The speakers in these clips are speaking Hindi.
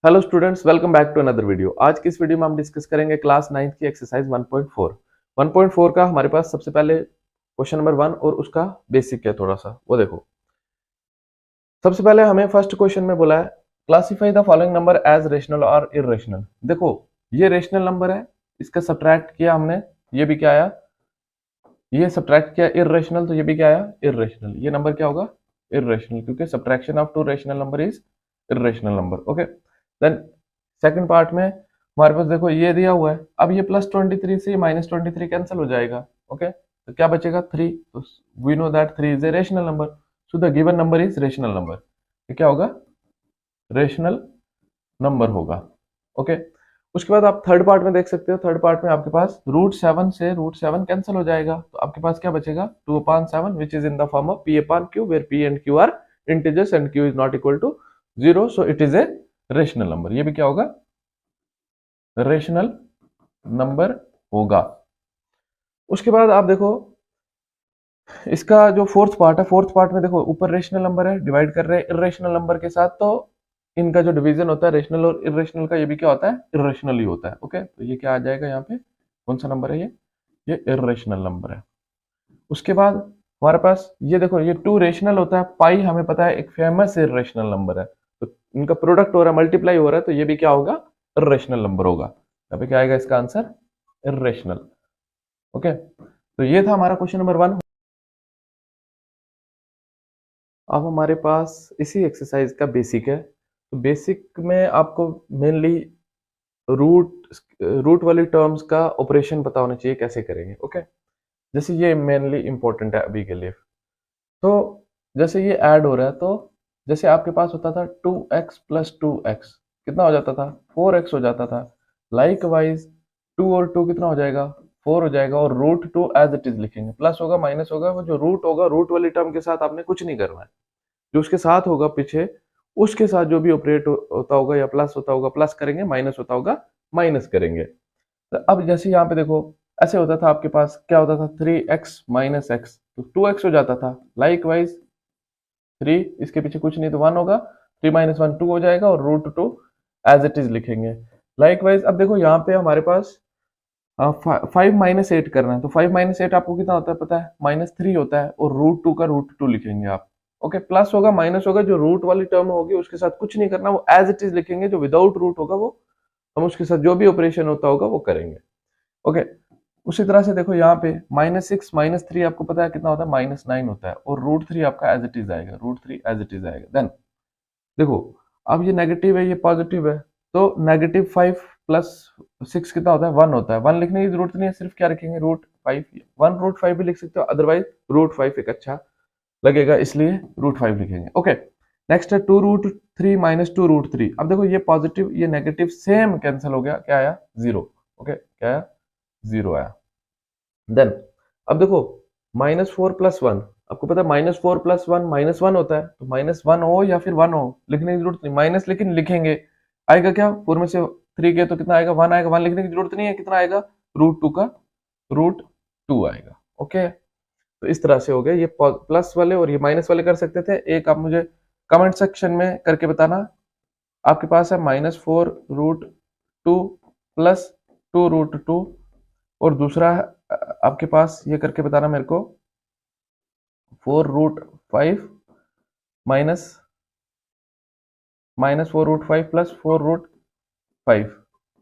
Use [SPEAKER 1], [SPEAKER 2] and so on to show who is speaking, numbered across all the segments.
[SPEAKER 1] Hello students, welcome back to another video. आज की इस वीडियो में हम डिस्कस करेंगे क्लास 9th की एक्सरसाइज 1.4। 1.4 का हमारे पास सबसे पहले क्वेश्चन नंबर 1 और उसका बेसिक है थोड़ा सा वो देखो। सबसे पहले हमें फर्स्ट क्वेश्चन में बोला है classify the following number as rational और इरेशनल। देखो ये रेशनल नंबर है, इसका सब्ट्रैक्ट किया हमने, ये भी क्या आया, ये सब्ट्रैक्ट किया इरेशनल, तो ये भी क्या आया इरेशनल। ये नंबर क्या होगा इरेशनल, क्योंकि subtraction of two rational number is irrational number. Okay, then second part में हमारे पास देखो ये दिया हुआ है, अब ये +23 से -23 कैंसिल हो जाएगा। ओके, तो क्या बचेगा 3। तो we know that 3 is a rational number, so the given number is rational number. ये क्या होगा रेशनल नंबर होगा। ओके, उसके बाद आप थर्ड पार्ट में देख सकते हो, थर्ड पार्ट में आपके पास √7 से √7 कैंसिल हो जाएगा, तो आपके पास क्या बचेगा 2/7 which is in the form of P/Q where P and Q are integers and Q is not equal to 0, so it is a rational number. ये भी क्या होगा रेशनल नंबर होगा। उसके बाद आप देखो इसका जो फोर्थ पार्ट है, फोर्थ पार्ट में देखो ऊपर रेशनल नंबर है, डिवाइड कर रहे हैं इरेशनल नंबर के साथ, तो इनका जो डिवीजन होता है रेशनल और इरेशनल का, ये भी क्या होता है इरेशनल ही होता है। ओके, तो ये क्या आ जाएगा यहाँ पे, कौन सा नंबर है ये इरेशनल नंबर है। उसके बाद हमारे पास ये देखो ये 2 रेशनल होता है, पाई हमें पता है एक फेमस इरेशनल नंबर है, तो इनका प्रोडक्ट हो रहा है मल्टीप्लाई हो रहा है, तो ये भी क्या होगा इरेशनल नंबर होगा। यहाँ पे क्या आएगा इसका आंसर इरेशनल। ओके, तो ये था हमारा क्वेश्चन नंबर 1। अब हमारे पास इसी एक्सरसाइज का बेसिक है, तो बेसिक में आपको मेनली रूट रूट वाली टर्म्स का ऑपरेशन पता होना चाहिए कैसे करेंगे। ओके, जैसे ये मेनली इंपॉर्टेंट है अभी के लिए। तो जैसे ये ऐड हो रहा है, तो जैसे आपके पास होता था 2x + 2x कितना हो जाता था 4x हो जाता था। लाइक वाइज 2 और 2 कितना हो जाएगा 4 हो जाएगा, और √2 एज इट इज लिखेंगे, प्लस होगा माइनस होगा, वो जो रूट होगा रूट वाली टर्म के साथ आपने कुछ नहीं करना है, जो उसके साथ होगा पीछे उसके साथ जो भी ऑपरेट होता होगा, या प्लस होता होगा प्लस करेंगे, माइनस होता होगा माइनस करेंगे। तो अब जैसे यहाँ पे देखो ऐसे होता था, आपके पास क्या होता था 3x - x, तो 2x हो जाता था। लाइक वाइज 3 इसके पीछे कुछ नहीं तो 1 होगा, 3 - 1 2 हो जाएगा, और √2 एज इट इज लिखेंगे। लाइक वाइज अब देखो यहाँ पे हमारे पास 5 - 8 करना है, तो 5 - 8 आपको कितना होता है पता है -3 होता है, और √2 का √2 लिखेंगे आप। ओके, प्लस होगा माइनस होगा, जो रूट वाली टर्म होगी उसके साथ कुछ नहीं करना, वो एज इट इज लिखेंगे, जो विदाउट रूट होगा वो हम उसके साथ जो भी ऑपरेशन होता होगा वो करेंगे। ओके, उसी तरह से देखो यहाँ पे -6 - 3 आपको पता है कितना होता है -9 होता है, और √3 आपका एज इट इज आएगा, √3 एज इट इज आएगा। देन देखो अब ये नेगेटिव है ये पॉजिटिव है, तो -5 + 6 कितना होता है 1 होता है। 1 लिखने की जरूरत नहीं है, सिर्फ क्या रखेंगे √5, 1 √5 भी लिख सकते हो, अदरवाइज √5 एक अच्छा लगेगा, इसलिए √5 लिखेंगे। ओके, नेक्स्ट है 2√3 - 2√3। अब देखो ये पॉजिटिव ये नेगेटिव सेम कैंसिल हो गया, क्या आया 0। ओके, क्या आया 0 आया। देन अब देखो -4 + 1, आपको पता है -4 + 1 -1 होता है, तो -1 हो या फिर 1 हो लिखने की जरूरत नहीं, माइनस लेकिन लिखेंगे। आएगा क्या 4 में से 3 गए तो कितना आएगा 1 आएगा, 1 लिखने की जरूरत नहीं है, कितना आएगा √2 का √2 आएगा। ओके, तो इस तरह से हो गया, ये प्लस वाले और ये माइनस वाले कर सकते थे। एक आप मुझे कमेंट सेक्शन में करके बताना, आपके पास है -4√2 + 2√2, और दूसरा आपके पास ये करके बताना मेरे को 4√5 माइनस -4√5 + 4√5।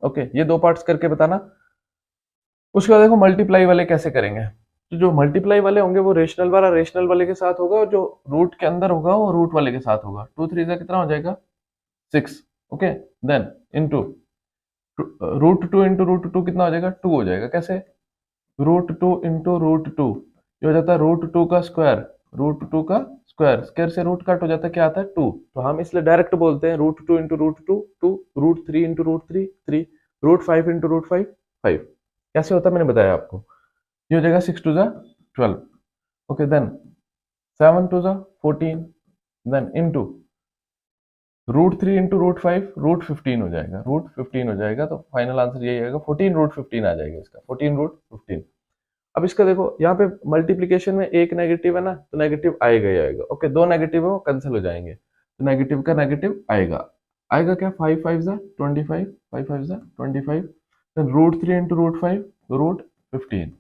[SPEAKER 1] ओके, ये दो पार्ट्स करके बताना। उसके बाद देखो मल्टीप्लाई वाले कैसे करेंगे, तो जो मल्टीप्लाई वाले होंगे वो रेशनल वाला रेशनल वाले के साथ होगा, और जो रूट के अंदर होगा वो रूट वाले के साथ होगा। 2 3 का कितना हो जाएगा 6। ओके, देन इनटू √2 × √2 कितना हो जाएगा 2 हो जाएगा। कैसे √2 × √2 ये हो जाता है √2 का स्क्वायर, √2 का स्क्वायर, स्क्वायर से रूट कट हो जाता है, क्या आता है 2, तो हम इसलिए डायरेक्ट बोलते हैं √2 × √2 2, √3 × √3 3, √5 × √5 5। कैसे होता है मैंने बताया आपको, ये हो जाएगा 6 2 12। ओके, देन 7 2 14, देन इनटू √3 × √5 √15 हो जाएगा, √15 हो जाएगा, तो फाइनल आंसर यही आएगा 14 √15 आ जाएगा इसका, 14 √15। अब इसका देखो यहाँ पे मल्टीप्लीकेशन में एक नेगेटिव है ना, तो नेगेटिव आएगा ही आएगा। ओके, दो नेगेटिव है वो कैंसिल हो जाएंगे, तो नेगेटिव का नेगेटिव आएगा आएगा क्या, 5 5 जा 25, 5 5 जा 25, देन √3 इंटू √5 √15।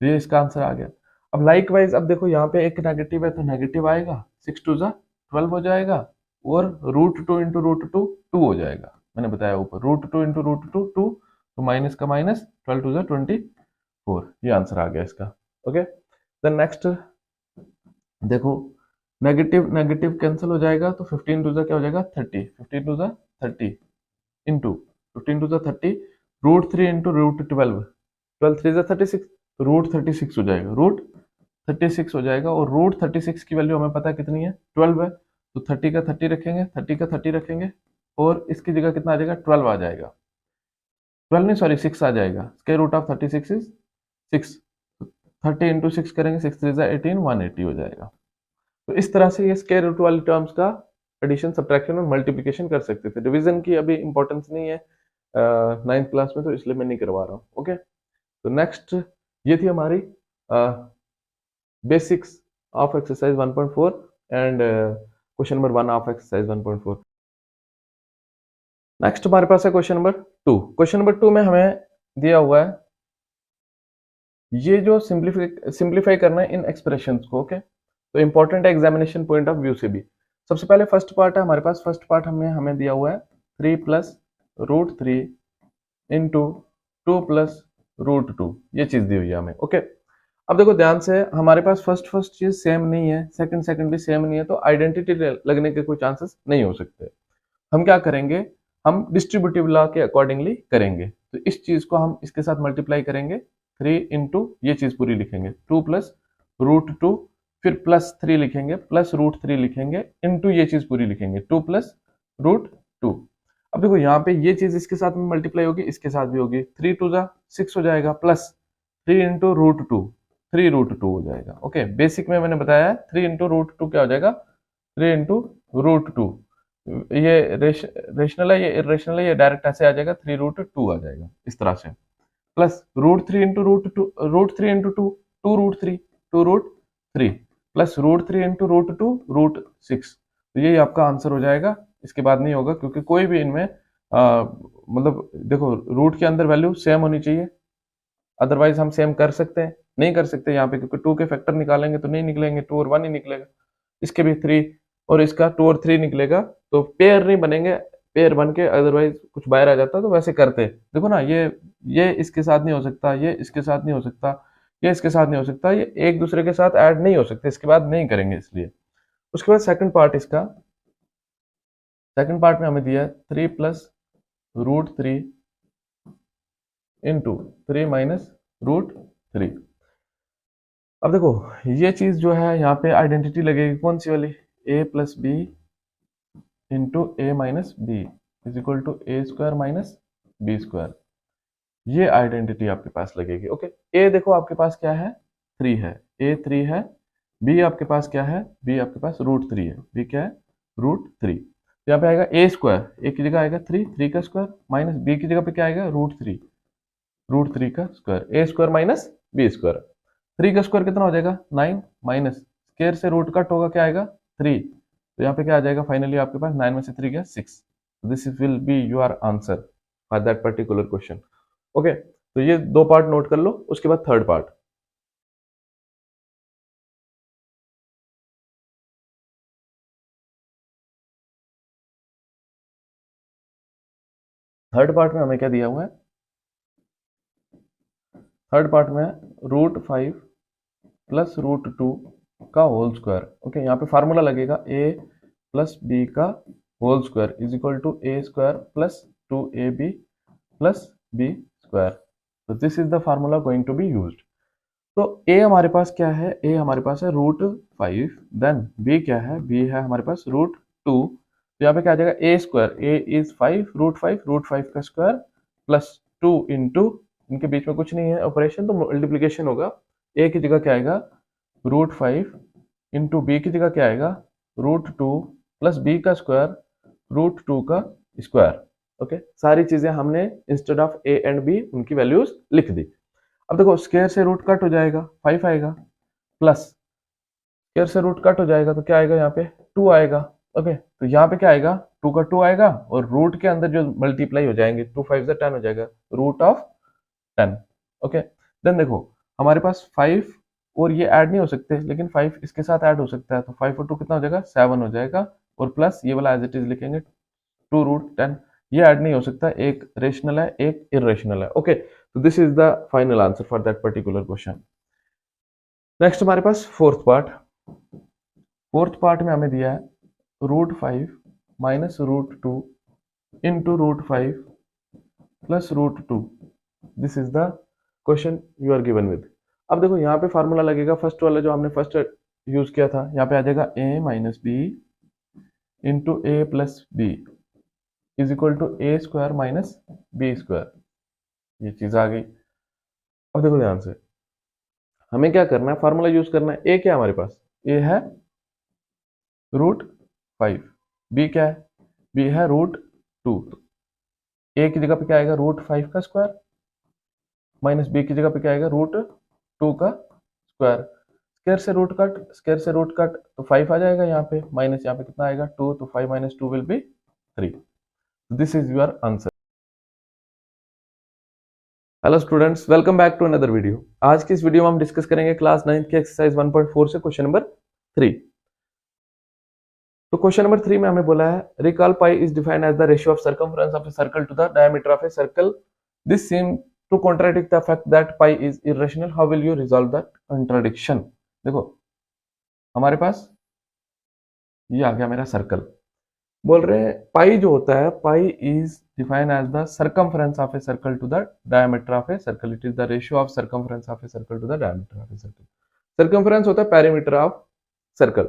[SPEAKER 1] ये इसका आंसर आ गया। अब लाइक वाइज अब देखो यहाँ पे एक नेगेटिव है तो नेगेटिव आएगा, 6 2 जा 12 हो जाएगा, और √2 इंटू √2 2 हो जाएगा। मैंने बताया ऊपर √2 इंटू √2 2, तो माइनस का माइनस, 12 2 जा 24, ये आंसर आ गया इसका। ओके, देन नेक्स्ट देखो, नेगेटिव नेगेटिव कैंसिल हो जाएगा, तो 15 2 जा क्या हो जाएगा 30, 15 2 जा 30 इंटू 15 2 जा 30, √3 इंटू √12, 12 3 जा 36, तो √36 हो जाएगा, √36 हो जाएगा। और √36 की वैल्यू हमें पता है कितनी है, 12 है, तो 30 का 30 रखेंगे, 30 का 30 रखेंगे, और इसकी जगह कितना आ जाएगा 12 आ जाएगा, 12 नहीं सॉरी 6 आ जाएगा। Square root of 36 is 6, 30 into 6 करेंगे, 6 3 जा 18, 180 हो जाएगा। तो इस तरह से ये स्क्वायर रूट वाली टर्म्स का एडिशन, सब्ट्रैक्शन और मल्टीप्लिकेशन कर सकते थे। डिवीजन की अभी इंपॉर्टेंस नहीं है 9th क्लास में, तो इसलिए मैं नहीं करवा रहा हूँ। ओके, तो नेक्स्ट ये थी हमारी basics of exercise 1.4 and question number 1 of exercise 1.4। Next हमारे पास है क्वेश्चन नंबर 2। क्वेश्चन नंबर 2 में हमें दिया हुआ है ये जो सिंप्लीफाई करना है इन एक्सप्रेशंस को। ओके, तो इंपॉर्टेंट है एग्जामिनेशन पॉइंट ऑफ व्यू से भी। सबसे पहले फर्स्ट पार्ट है हमारे पास, फर्स्ट पार्ट हमें दिया हुआ है 3 प्लस √3 इंटू 2 प्लस √2, ये चीज दी हुई है हमें। ओके, अब देखो ध्यान से, हमारे पास फर्स्ट चीज सेम नहीं है, सेकंड भी सेम नहीं है, तो आइडेंटिटी लगने के कोई चांसेस नहीं हो सकते। हम क्या करेंगे, हम डिस्ट्रीब्यूटिव लॉ के अकॉर्डिंगली करेंगे। तो इस चीज को हम इसके साथ मल्टीप्लाई करेंगे, 3 इंटू ये चीज पूरी लिखेंगे 2 प्लस √2, फिर प्लस 3 लिखेंगे, प्लस √3 लिखेंगे, इंटू ये चीज पूरी लिखेंगे 2 प्लस √2। अब देखो यहाँ पे ये चीज इसके साथ में मल्टीप्लाई होगी, इसके साथ भी होगी, 3 2 जा 6 हो जाएगा, प्लस 3 इंटू √2, 3 √2 हो जाएगा। ओके, बेसिक में मैंने बताया है 3 इंटू √2 क्या हो जाएगा, 3 इंटू √2। ये रेशनल है, ये इरेशनल है, ये डायरेक्ट ऐसे आ जाएगा, 3 √2 आ जाएगा इस तरह से, plus √3 into √2, √3 into 2, 2 √3 plus √3 into √2 √6। तो ये आपका आंसर हो जाएगा। इसके बाद नहीं होगा, क्योंकि कोई भी इनमें मतलब देखो रूट के अंदर वैल्यू सेम होनी चाहिए, अदरवाइज हम सेम कर सकते हैं, नहीं कर सकते यहाँ पे, क्योंकि 2 के फैक्टर निकालेंगे तो नहीं निकलेंगे, 2 और 1 ही निकलेगा, इसके भी 3 और इसका 2 और 3 निकलेगा, तो पेयर नहीं बनेंगे, पेयर बन के अदरवाइज कुछ बाहर आ जाता, तो वैसे करते। देखो ना, ये इसके साथ नहीं हो सकता, ये इसके साथ नहीं हो सकता, ये इसके साथ नहीं हो सकता, ये एक दूसरे के साथ ऐड नहीं हो सकते, इसके बाद नहीं करेंगे इसलिए। उसके बाद सेकंड पार्ट, इसका सेकंड पार्ट में हमें दिया है 3 प्लस √3 इंटू 3 माइनस √3। अब देखो ये चीज जो है यहाँ पे आइडेंटिटी लगेगी कौन सी वाली, a plus B into A minus B is equal to a² minus b²। ये आइडेंटिटी आपके पास लगेगी। ओके, a देखो आपके पास क्या है, 3 है, a 3 है, b आपके पास क्या है, b आपके पास √3 है, b क्या है √3। यहाँ पे आएगा a², a की जगह आएगा 3 का स्क्वायर, माइनस b की जगह पे क्या आएगा √3 का स्क्वायर, a² माइनस b²। 3 का स्क्वायर कितना हो जाएगा 9, माइनस स्क्वायर से रूट कट होगा, क्या आएगा 3, तो यहाँ पे क्या आ जाएगा फाइनली आपके पास 9 में से 3 गया 6। This will be your answer for that particular question. Okay, तो ये 2 पार्ट नोट कर लो। उसके बाद थर्ड पार्ट, थर्ड पार्ट में हमें क्या दिया हुआ है, थर्ड पार्ट में √5 प्लस √2 का होल स्क्वायर। ओके, यहाँ पे फार्मूला लगेगा a प्लस बी का whole square is equal to a² plus 2ab plus b²। तो this is the formula going to be used. तो a हमारे पास क्या है, a हमारे पास है √5, देन b क्या है, b है हमारे पास √2। तो यहाँ पे क्या आ जाएगा a², a इज 5, √5 का स्क्वायर प्लस 2 इंटू, इनके बीच में कुछ नहीं है ऑपरेशन, तो मल्टीप्लीकेशन होगा, a की जगह क्या आएगा √5 इंटू बी की जगह क्या आएगा √2 प्लस b का स्क्वायर √2 का स्क्वायर। ओके, सारी चीजें हमने instead of a and b उनकी वैल्यूज लिख दी। अब देखो स्क्वायर से रूट कट हो जाएगा, 5 आएगा, प्लस स्क्वायर से रूट कट हो जाएगा तो क्या आएगा यहाँ पे 2 आएगा, ओके, तो यहाँ पे क्या आएगा, 2 का 2 आएगा और रूट के अंदर जो मल्टीप्लाई हो जाएंगे, 2 5 10 हो जाएगा, रूट ऑफ 10। ओके, देन देखो हमारे पास 5 और ये ऐड नहीं हो सकते, लेकिन 5 इसके साथ ऐड हो सकता है, तो 5 और 2 कितना हो जाएगा, 7 हो जाएगा, और प्लस ये वाला एज इट इज लिखेंगे 2√10। ये ऐड नहीं हो सकता, एक रेशनल है एक इरेशनल है। ओके, तो this is the final answer for that particular question. Next हमारे पास फोर्थ पार्ट। फोर्थ पार्ट में हमें दिया है √5 minus √2 into √5 plus √2। This is the question you are given with. अब देखो यहाँ पे फार्मूला लगेगा, फर्स्ट वाला जो हमने फर्स्ट यूज किया था, यहाँ पे आ जाएगा a minus B into A plus B is equal to A square minus B square. ये चीज आ गई। अब देखो ध्यान से, हमें क्या करना है, फार्मूला यूज करना है। ए क्या है हमारे पास, ए है √5, बी क्या है, बी है √2। ए की जगह पे क्या आएगा, √5 का स्क्वायर माइनस बी की जगह पे क्या आएगा, √2 का स्क्वायर। स्क्वायर से रूट कट, स्क्वायर से रूट कट, तो 5 आ जाएगा यहाँ पे, माइनस यहाँ पे कितना आएगा 2, तो 5 minus 2 will be 3। This is your answer. Hello students, welcome back to another video. आज की इस वीडियो में हम डिस्कस करेंगे क्लास 9 के एक्सरसाइज 1.4 से क्वेश्चन नंबर 3। तो क्वेश्चन नंबर 3 में हमें बोला है recall pi is defined as the ratio of circumference of a circle to the diameter of a circle. This seem to contradict the fact that pi is irrational. How will you resolve that contradiction. देखो हमारे पास ये आ गया मेरा सर्कल, बोल रहे हैं पाई जो होता है, pi is defined as the circumference of a circle to the diameter of a circle. It is the ratio of circumference of a circle to the diameter of a circle. Circumference होता है पेरीमीटर ऑफ सर्कल।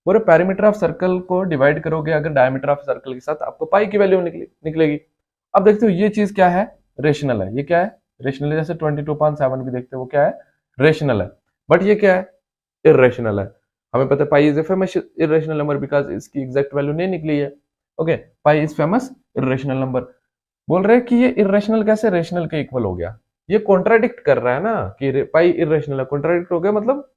[SPEAKER 1] बोले पेरीमीटर ऑफ सर्कल को डिवाइड करोगे अगर डायमीटर ऑफ सर्कल के साथ, आपको पाई की वैल्यू निकलेगी। अब देखते हो ये चीज क्या है, रेशनल है। ये क्या है, रेशनल है। जैसे 22.7 भी देखते हो, वो क्या है, रेशनल है। बट ये क्या है, इरेशनल है। हमें पता है pi is a famous irrational number because इसकी एग्जैक्ट वैल्यू नहीं निकली है। Okay, pi is famous irrational number. बोल रहे हैं कि ये इरेशनल कैसे रेशनल के इक्वल हो गया। ये कॉन्ट्राडिक्ट कर रहा है ना कि पाई इरेशनल है। कॉन्ट्राडिक्ट हो गया मतलब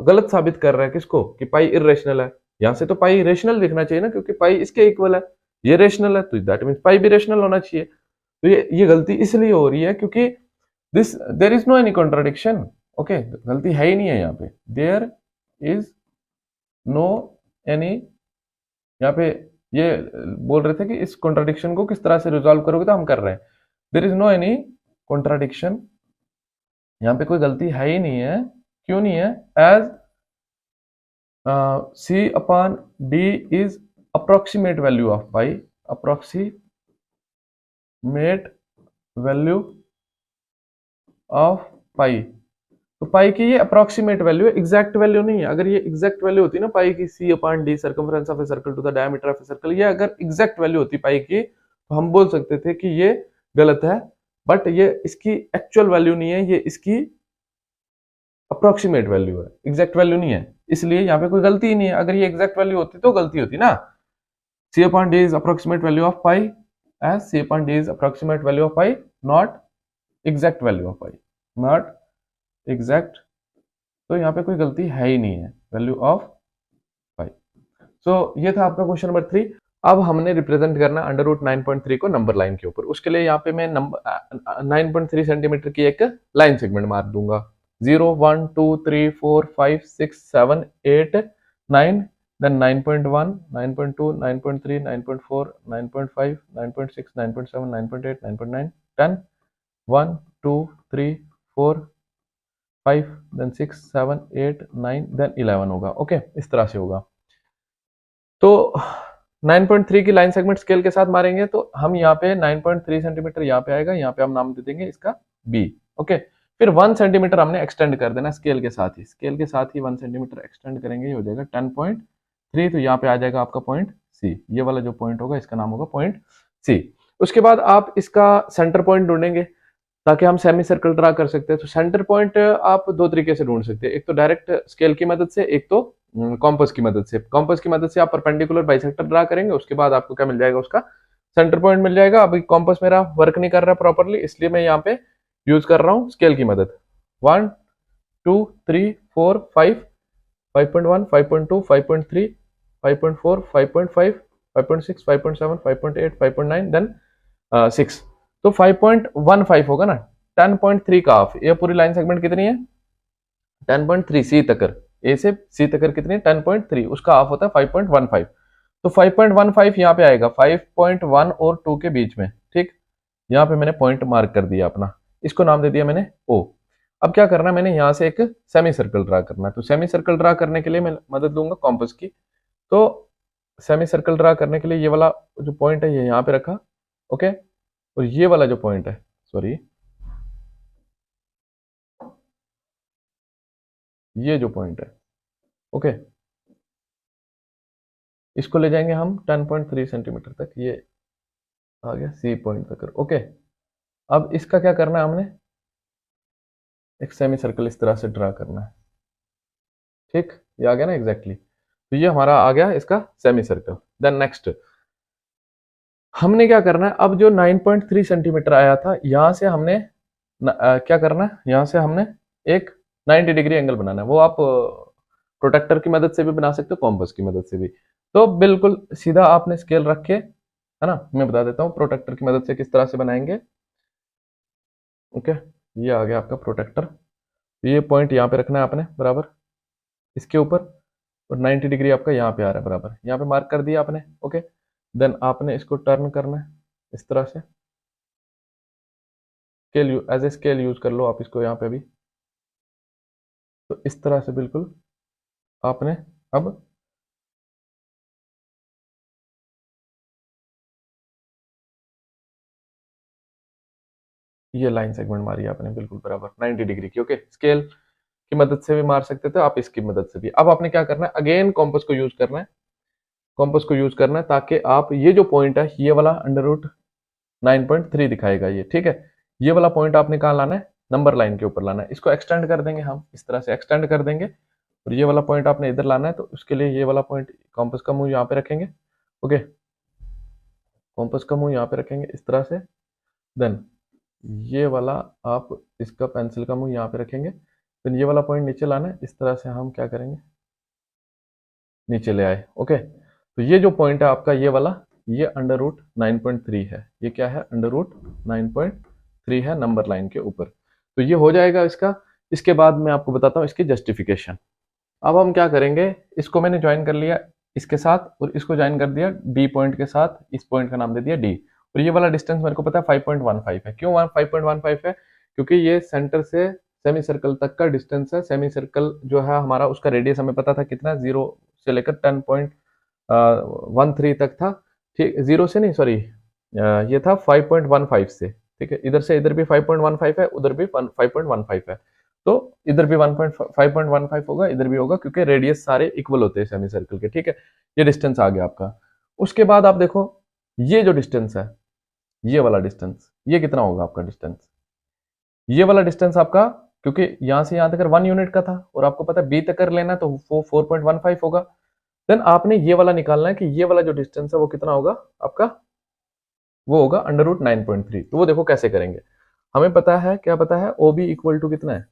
[SPEAKER 1] गलत साबित कर रहा है किसको, कि पाई इरेशनल है। यहां से तो पाई रेशनल दिखना चाहिए ना, क्योंकि पाई इसके इक्वल है, ये रेशनल है, तो दैट मींस पाई भी रेशनल होना चाहिए। तो ये गलती इसलिए हो रही है क्योंकि this there is no any contradiction. Okay, गलती है ही नहीं है यहाँ पे, देयर इज नो एनी। यहाँ पे ये बोल रहे थे कि इस कॉन्ट्राडिक्शन को किस तरह से रिजॉल्व करोगे, तो हम कर रहे हैं। There is no any contradiction, यहाँ पे कोई गलती है ही नहीं है। क्यों नहीं है, as C upon D is approximate value of pi, approximate value of pi। तो पाई की ये अप्रोक्सीमेट वैल्यू है, एग्जैक्ट वैल्यू नहीं है। अगर ये एग्जैक्ट वैल्यू होती ना पाई की, C upon D circumference of a circle to the diameter of a circle, ये अगर एग्जैक्ट वैल्यू होती पाई की, तो हम बोल सकते थे कि ये गलत है। बट ये इसकी एक्चुअल वैल्यू नहीं है, ये इसकी अप्रोक्सीमेट वैल्यू है, एग्जैक्ट वैल्यू नहीं है। इसलिए यहाँ पे कोई गलती ही नहीं है। अगर ये एग्जैक्ट वैल्यू होती तो गलती होती ना। C upon D is approximate value of pi, as C upon D is approximate value of pi, not exact value of pi, not exact। तो यहाँ पे कोई गलती है ही नहीं है, वैल्यू ऑफ पाई। सो ये था आपका क्वेश्चन नंबर 3। अब हमने रिप्रेजेंट करना अंडर रूट 9.3 को नंबर लाइन के ऊपर। उसके लिए यहाँ पे मैं नंबर 9.3 सेंटीमीटर की एक लाइन सेगमेंट मार दूंगा। 0 1 2 3 4 5 6 7 8 9, then 9.1 9.2 9.3 9.4 9.5 9.6 9.7 9.8 9.9 10 1 2 3 4 5 then 6 7 8 9 then 11 होगा। ओके, इस तरह से होगा। तो 9.3 की लाइन सेगमेंट स्केल के साथ मारेंगे, तो हम यहाँ पे 9.3 सेंटीमीटर यहाँ पे आएगा, यहाँ पे हम नाम दे देंगे इसका बी। ओके, फिर 1 सेंटीमीटर हमने एक्सटेंड कर देना स्केल के साथ ही, स्केल के साथ ही 1 सेंटीमीटर एक्सटेंड करेंगे, ये हो जाएगा 10.3। तो यहाँ पे आ जाएगा आपका पॉइंट सी। ये वाला जो पॉइंट होगा इसका नाम होगा पॉइंट सी। उसके बाद आप इसका सेंटर पॉइंट ढूंढेंगे ताकि हम सेमी सर्कल ड्रा कर सकते हैं। तो सेंटर पॉइंट आप दो तरीके से ढूंढ सकते हैं, एक तो डायरेक्ट स्केल की मदद से, एक तो कॉम्पस की मदद से। कॉम्पस की मदद से आप परपेंडिकुलर बाइसेक्टर ड्रा करेंगे, उसके बाद आपको क्या मिल जाएगा, उसका सेंटर पॉइंट मिल जाएगा। अभी कॉम्पस मेरा वर्क नहीं कर रहा प्रॉपरली, इसलिए मैं यहाँ पे यूज कर रहा हूँ स्केल की मदद। 1 2 3 4 5 5.1 5.2 5.3 5.4, 5.5, 5.6, 5.7, 5.8, 5.9, देन 6। तो 5.15 होगा ना। 10.3 का हाफ, ये पूरी लाइन सेगमेंट कितनी है 10.3 सी तकर, ए से सी तकर कितनी है 10.3, उसका हाफ होता है 5.15। तो 5.15 यहाँ पे आएगा 5.1 और 2 के बीच में, ठीक। यहाँ पे मैंने पॉइंट मार्क कर दिया अपना, इसको नाम दे दिया मैंने ओ। अब क्या करना है, मैंने यहाँ से एक सेमी सर्कल ड्रा करना है। तो सेमी सर्कल ड्रा करने के लिए मैं मदद लूंगा कॉम्पस की। तो सेमी सर्कल ड्रा करने के लिए ये वाला जो पॉइंट है ये यहाँ पे रखा, ओके। और ये वाला जो पॉइंट है, सॉरी, ये जो पॉइंट है, ओके, इसको ले जाएंगे हम 10.3 सेंटीमीटर तक, ये आ गया सी पॉइंट तक, ओके। अब इसका क्या करना है, हमने एक सेमी सर्कल इस तरह से ड्रा करना है, ठीक। ये आ गया ना एग्जैक्टली। तो ये हमारा आ गया इसका सेमी सर्कल। देन नेक्स्ट हमने क्या करना है, अब जो 9.3 सेंटीमीटर आया था यहां से हमने क्या करना है, यहां से हमने एक 90 डिग्री एंगल बनाना है। वो आप प्रोटेक्टर की मदद से भी बना सकते हो, कॉम्पस की मदद से भी। तो बिल्कुल सीधा आपने स्केल रख के, है ना, मैं बता देता हूँ प्रोटेक्टर की मदद से किस तरह से बनाएंगे, ओके। ये आ गया आपका प्रोटेक्टर। ये पॉइंट यहाँ पे रखना है आपने बराबर इसके ऊपर, और 90 डिग्री आपका यहाँ पे आ रहा है बराबर, यहाँ पे मार्क कर दिया आपने, ओके। देन आपने इसको टर्न करना है इस तरह से, scale as a scale use कर लो आप इसको यहाँ पे भी। तो इस तरह से बिल्कुल आपने अब ये लाइन सेगमेंट मारी आपने बिल्कुल बराबर 90 डिग्री की, ओके। स्केल की मदद से भी मार सकते थे आप, इसकी मदद से भी। अब आपने क्या करना है, अगेन कॉम्पस को यूज करना है, कॉम्पस को यूज करना है ताकि आप ये जो पॉइंट है ये वाला अंडर रूट 9.3 दिखाएगा ये, ठीक है। ये वाला पॉइंट आपने कहाँ लाना है, नंबर लाइन के ऊपर लाना है। इसको एक्सटेंड कर देंगे हम, इस तरह से एक्सटेंड कर देंगे, और ये वाला पॉइंट आपने इधर लाना है। तो उसके लिए ये वाला पॉइंट, कॉम्पस का मुंह यहाँ पे रखेंगे, ओके। कॉम्पस का मुंह यहाँ पे रखेंगे इस तरह से। देन ये वाला आप इसका पेंसिल का मुंह यहाँ पे रखेंगे। देन ये वाला पॉइंट नीचे लाना है, इस तरह से हम क्या करेंगे, नीचे ले आए, ओके। तो ये जो पॉइंट है आपका ये वाला, ये अंडर रूट 9.3 है। ये क्या है, अंडर रूट 9.3 है नंबर लाइन के ऊपर। तो ये हो जाएगा इसका। इसके बाद मैं आपको बताता हूँ इसकी जस्टिफिकेशन। अब हम क्या करेंगे, इसको मैंने ज्वाइन कर लिया इसके साथ, और इसको ज्वाइन कर दिया डी पॉइंट के साथ, इस पॉइंट का नाम दे दिया डी। और ये वाला डिस्टेंस मेरे को पता है 5.15 है। क्यों 5.15 है, क्योंकि ये सेंटर से सेमी सर्कल तक का डिस्टेंस है। सेमी सर्कल जो है हमारा, उसका रेडियस हमें पता था कितना, 0 से लेकर 10.13 तक था, ठीक। 0 से नहीं, सॉरी, ये था 5.15 से, ठीक है। इधर से इधर भी 5.15 है, उधर भी 5.15 है। तो इधर भी 5.15 होगा, इधर भी होगा, क्योंकि रेडियस सारे इक्वल होते हैं सेमी सर्कल के, ठीक है। ये डिस्टेंस आ गया आपका। उसके बाद आप देखो ये जो डिस्टेंस है, ये वाला डिस्टेंस, ये कितना होगा आपका डिस्टेंस, ये वाला डिस्टेंस आपका, क्योंकि यहां से यहां तक 1 यूनिट का था, और आपको पता है बी तक लेना तो वो 4.15 होगा। देन आपने ये वाला निकालना है कि ये वाला जो डिस्टेंस है वो कितना होगा आपका, वो होगा अंडर रूट 9.3। तो वो देखो कैसे करेंगे। हमें पता है, क्या पता है, ओ बी इक्वल टू कितना है,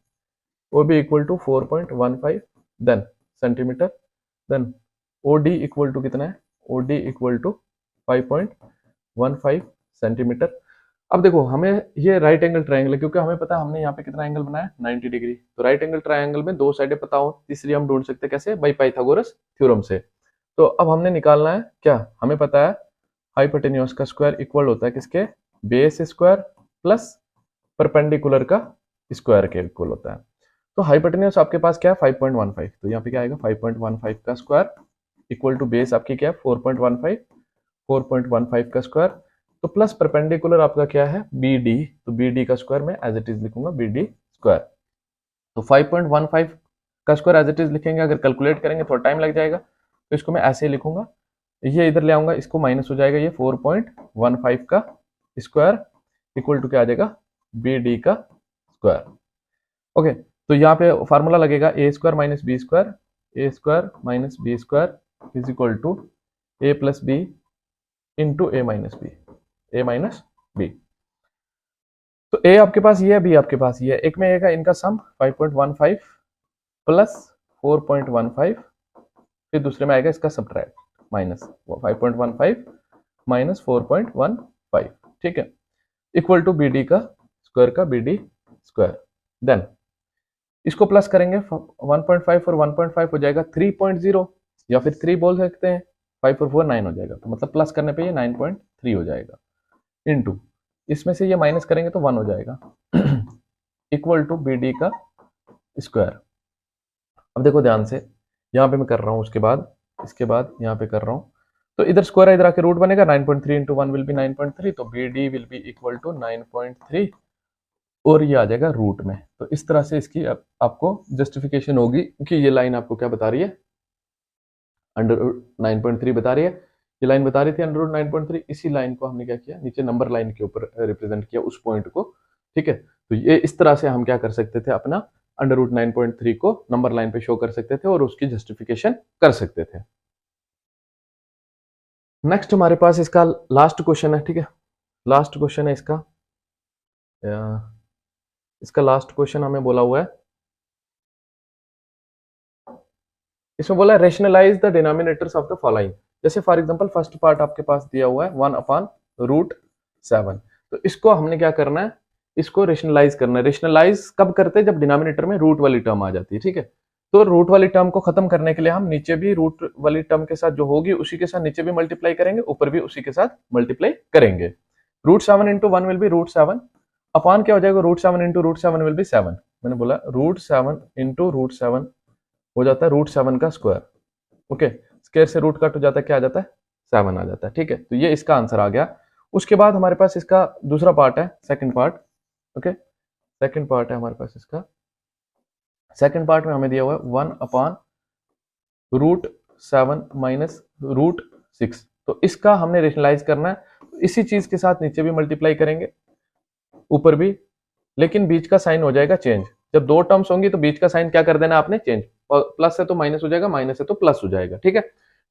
[SPEAKER 1] O B equal to 4.15 then centimetre. Then O D equal to कितना है, O D equal to 5.15 centimetre. अब देखो हमें ये राइट एंगल ट्रायंगल है, क्योंकि हमें पता है हमने यहाँ पे कितना एंगल बनाया 90 डिग्री। तो राइट एंगल ट्रायंगल में दो साइडें पता हो, तीसरी हम ढूंढ सकते हैं कैसे, बाई पाइथागोरस थ्योरम से। तो अब हमने निकालना है क्या, हमें पता है हाइपोटेन्यूज का स्क्वायर इक्वल होता है किसके, बेस स्क्वायर प्लस परपेंडिकुलर का स्क्वायर के इक्वल होता है। तो हाइपोटेन्यूज आपके पास क्या है 5.15, तो यहाँ पे क्या आएगा 5.15 का स्क्वायर इक्वल टू बेस आपकी क्या है 4.15, 4.15 का स्क्वायर, तो प्लस परपेंडिकुलर आपका क्या है बी डी। तो बी डी का स्क्वायर मैं एज इट इज लिखूंगा बी डी स्क्वायर। तो 5.15 का स्क्वायर एज इट इज लिखेंगे, अगर कैलकुलेट करेंगे थोड़ा टाइम लग जाएगा, तो इसको मैं ऐसे ही लिखूंगा, ये इधर ले आऊंगा, इसको माइनस हो जाएगा, ये 4.15 का स्क्वायर इक्वल टू क्या आ जाएगा बी डी का स्क्वायर, ओके। तो यहाँ पे फार्मूला लगेगा A square minus B square, A square minus B square is equal to A plus B into A minus B, A minus B. तो ए आपके पास ये है, बी आपके पास ये है, एक में ए का इनका सम 5.15 प्लस 4.15, फिर दूसरे में आएगा इसका सब्ट्रैक्ट, माइनस 5.15 माइनस 4.15, ठीक है, इक्वल टू बी डी का स्क्वायर। देन इसको प्लस करेंगे, 1.5 और 1.5 हो जाएगा 3.0, या फिर 3 बोल सकते हैं, 5 और 4 9 हो जाएगा, तो मतलब प्लस करने पे ये 9.3 हो जाएगा, इनटू इसमें से ये माइनस करेंगे तो 1 हो जाएगा इक्वल टू बी डी का स्क्वायर। अब देखो ध्यान से, यहाँ पे मैं कर रहा हूँ, इसके बाद यहाँ पे कर रहा हूँ, तो इधर स्क्वायर है, इधर आके रूट बनेगा, 9.3 इंटू 1 विल बी 9.3, तो B D will be equal to 9.3 और ये आ जाएगा रूट में। तो इस तरह से इसकी आपको जस्टिफिकेशन होगी कि ये लाइन आपको क्या बता रही है, अंडर 9.3 बता रही है, ये लाइन बता रही थी अंडर 9.3, इसी लाइन को हमने क्या किया, नीचे नंबर लाइन के ऊपर रिप्रेजेंट किया उस पॉइंट को, ठीक है। तो ये इस तरह से हम क्या कर सकते थे, अपना अंडर रूट 9.3 को नंबर लाइन पे शो कर सकते थे और उसकी जस्टिफिकेशन कर सकते थे। नेक्स्ट हमारे पास इसका लास्ट क्वेश्चन है, ठीक है, लास्ट क्वेश्चन है इसका लास्ट क्वेश्चन हमें बोला हुआ है, इसमें बोला है rationalise the denominators of the following. जैसे फॉर एग्जांपल फर्स्ट पार्ट आपके पास दिया हुआ है 1/√7, तो इसको हमने क्या करना है, इसको रेशनलाइज करना है। रेशनलाइज कब करते हैं, जब डिनोमिनेटर में रूट वाली टर्म आ जाती है, ठीक है। तो रूट वाली टर्म को खत्म करने के लिए हम नीचे भी रूट वाली टर्म के साथ जो होगी उसी के साथ नीचे भी मल्टीप्लाई करेंगे, ऊपर भी उसी के साथ मल्टीप्लाई करेंगे। √7 इंटू 1 विल बी √7, अपॉन क्या हो जाएगा, √7 इंटू √7 विल बी 7। मैंने बोला √7 इंटू √7 हो जाता है √7 का स्क्वायर, ओके, स्क्वायर से रूट कट हो जाता है, क्या आ जाता है, 7 आ जाता है, ठीक है। तो ये इसका आंसर आ गया। उसके बाद हमारे पास इसका दूसरा पार्ट है, second part, okay, second part है हमारे पास इसका। सेकंड पार्ट में हमें दिया हुआ है 1/√7 माइनस √6, तो इसका हमने रेशनलाइज करना है, तो इसी चीज के साथ नीचे भी मल्टीप्लाई करेंगे, ऊपर भी, लेकिन बीच का साइन हो जाएगा चेंज। जब दो टर्म्स होंगी तो बीच का साइन क्या कर देना आपने, चेंज, प्लस है तो माइनस हो जाएगा, माइनस है तो प्लस हो जाएगा, ठीक है।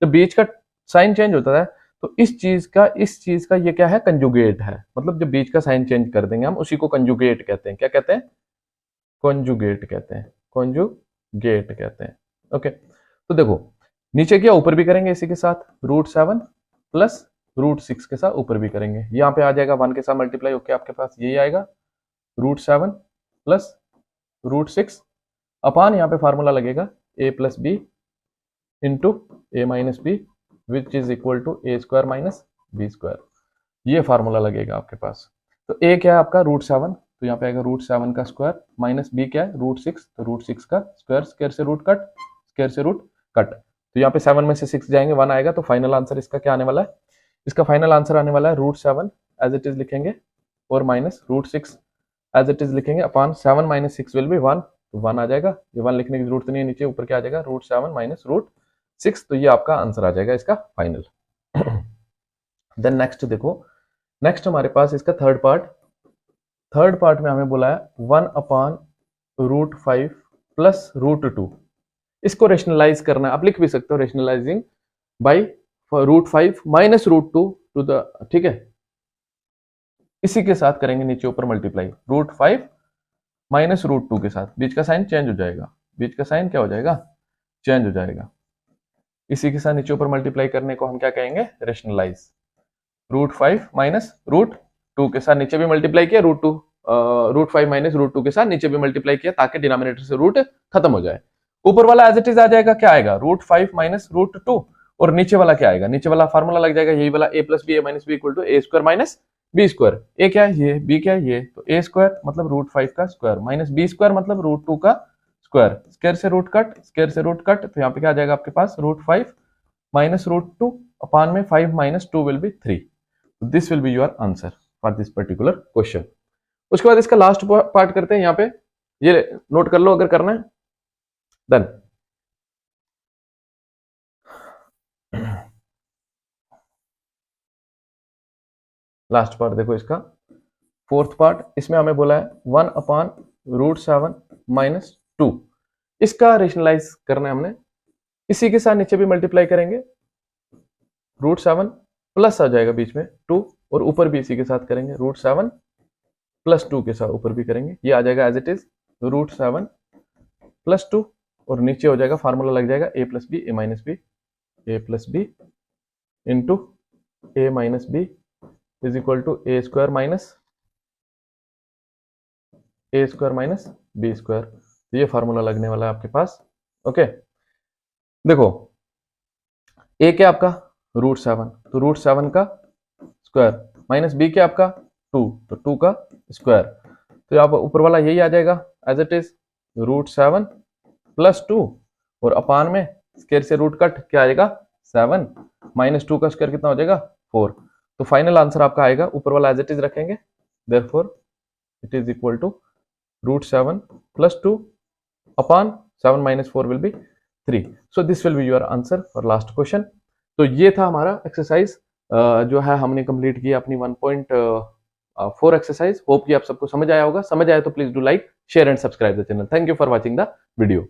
[SPEAKER 1] जब बीच का साइन चेंज होता है तो इस चीज का ये क्या है, कंजुगेट है, मतलब जब बीच का साइन चेंज कर देंगे हम उसी को कंजुगेट कहते हैं। क्या कहते हैं, कॉन्जुगेट कहते हैं, कॉन्जुगेट कहते हैं, ओके। तो देखो नीचे क्या, ऊपर भी करेंगे इसी के साथ, √7 प्लस √6 के साथ ऊपर भी करेंगे, यहाँ पे आ जाएगा 1 के साथ मल्टीप्लाई होके आपके पास यही आएगा, √7 प्लस √6 अपान यहाँ पे फार्मूला लगेगा a plus B into A minus B which is equal to a² minus b², ये फार्मूला लगेगा आपके पास। तो a क्या है आपका √7, तो यहाँ पे आएगा √7 का स्क्वायर, माइनस b क्या है √6, तो √6 का स्क्वायर, स्क्वायर से रूट कट, स्क्वायर से रूट कट, तो यहाँ पे 7 में से 6 जाएंगे, 1 आएगा, तो फाइनल आंसर इसका क्या आने वाला है, इसका फाइनल आंसर आने वाला है √7 एज इट इज लिखेंगे और माइनस √6 एज इट इज लिखेंगे, अपॉन 7 माइनस 6 विल बी 1, तो 1 आ जाएगा, ये 1 लिखने की जरूरत नहीं है, नीचे ऊपर क्या आ जाएगा √7 माइनस √6, तो ये आपका आंसर आ जाएगा इसका फाइनल। देन नेक्स्ट देखो, नेक्स्ट हमारे पास इसका थर्ड पार्ट में हमें बोला है 1/√5 प्लस √2, इसको रेशनलाइज करना है, आप लिख भी सकते हो rationalising by √5 minus √2 to the, ठीक है, इसी के साथ करेंगे नीचे ऊपर मल्टीप्लाई, √5 माइनस √2 के साथ, बीच का साइन चेंज हो जाएगा, बीच का साइन क्या हो जाएगा, चेंज हो जाएगा, इसी के साथ नीचे ऊपर मल्टीप्लाई करने को हम क्या कहेंगे, रेशनलाइज। √5 माइनस √2 के साथ नीचे भी मल्टीप्लाई किया, √5 माइनस √2 के साथ नीचे भी मल्टीप्लाई किया, ताकि डिनोमिनेटर से रूट खत्म हो जाए। ऊपर वाला एज इट इज आ जाएगा, क्या आएगा √5 माइनस √2, और नीचे वाला क्या आएगा, नीचे वाला फार्मूला लग जाएगा यही वाला, a plus B A minus B equal to a² minus b², a क्या है ये, b क्या है ये, तो a² मतलब √5 का स्क्वायर माइनस b² मतलब √2 का स्क्वायर, स्क्वायर से रूट कट, स्क्वायर से रूट कट, तो यहाँ पे क्या आ जाएगा आपके पास √5 माइनस √2 अपान में 5 minus 2 will be 3, this will be your answer for this particular question. उसके बाद इसका लास्ट पार्ट करते हैं, यहाँ पे ये नोट कर लो अगर करना है। देन लास्ट पार्ट देखो इसका, फोर्थ पार्ट, इसमें हमें बोला है 1/√7 माइनस 2, इसका रेशनलाइज करना है हमने, इसी के साथ नीचे भी मल्टीप्लाई करेंगे, √7 प्लस आ जाएगा बीच में 2, और ऊपर भी इसी के साथ करेंगे, √7 प्लस 2 के साथ ऊपर भी करेंगे, ये आ जाएगा एज इट इज √7 प्लस 2, और नीचे हो जाएगा फार्मूला लग जाएगा a plus B A minus B, a plus B into A minus B is equal to A square minus B square. तो ये फार्मूला लगने वाला है आपके पास। ओके, देखो ए क्या आपका √7, तो √7 का स्क्वायर माइनस बी क्या आपका 2, तो 2 का स्क्वायर। तो यहाँ पर ऊपर वाला यही आ जाएगा एज इट इज √7 प्लस 2 और अपान में स्क्वायर से रूट कट क्या आएगा 7 माइनस 2 का स्क्वायर कितना हो जाएगा 4। तो फाइनल आंसर आपका आएगा, ऊपर वाला एज इट इज रखेंगे, therefore it is equal to √7 plus 2 upon 7 minus 4 will be 3। So this will be your answer for last question. तो ये था हमारा एक्सरसाइज जो है हमने कंप्लीट किया अपनी 1.4 एक्सरसाइज। होप कि आप सबको समझ आया होगा। समझ आया तो please do like, share and subscribe the channel. Thank you for watching the video.